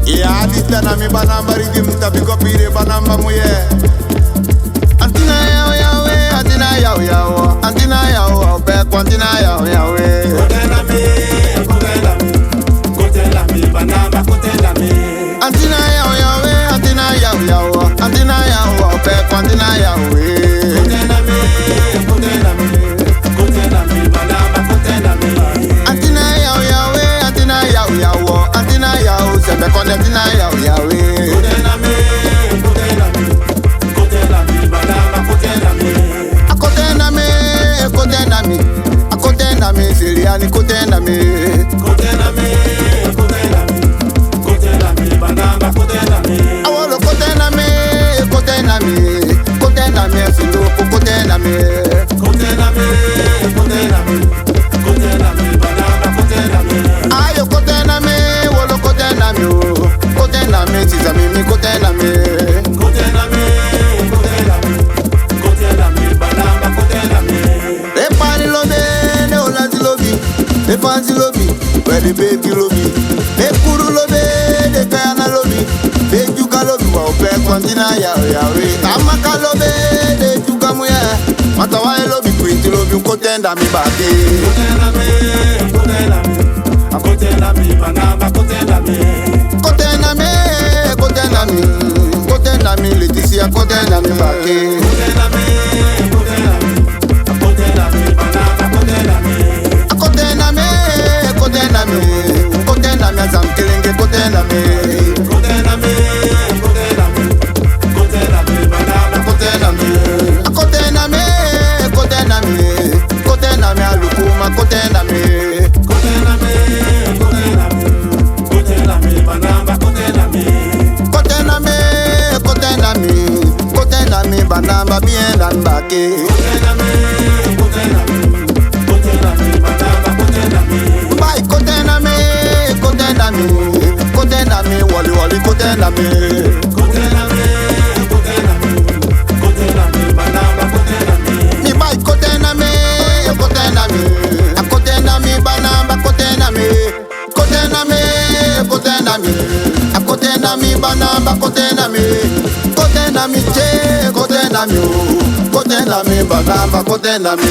Ya dita na mi banamba ridim tapi kopire banamba muye. Antina yao yawe, antina yao yao, antina yao be antina yao yawe. Kotela mi banamba kotela mi. Antina yao yawe, antina yao yao, antina yao be antina yawe. Kotela mi banamba kotela mi. Antina yao yawe, antina yao yao, antina yao sebe konde antina yao yawe. Kotela mi banamba kotela mi. Akotenda mi, Siriani kotenda mi. Kotela mi banamba kotela mi. Awolo kotenda mi, Siluku kotenda mi. Kotela mi banamba kotela mi. Ayo kotenda mi, wolo kotenda mi, kotenda mi, Sizamimi kotenda mi. Kotela mi banamba kotela mi. Repari lobe, ne olazi lobi, ne fanzi lobi, where the baby lobi. Ne kuru lobe, ne kayana lobi, ne juga lobi, wa upe kwantina yawe. Amaka lobe, ne juga muya, matawae lobi, kwinti lobi, kotenda mi baki. Kotela mi banamba kotela mi. Kotenda mi, Leticia kotenda mi baki. Kotela mi banamba kotela mi. Kotenda mi, azam kelenge kotenda mi. Kotela mi banamba kotela mi. Kotenda mi, alukuma kotenda mi. Kotela mi banamba kotela mi. Kotenda mi, banamba bien dan baki. Kotela mi banamba kotela mi. Bye kotenda mi, wali kotenda mi. Kotela mi banamba kotela mi. Mi bye kotenda mi, banamba kotenda mi. Kotenda mi, banamba kotenda mi. Kotenda mi, che, kotenda mi, banamba kotenda mi.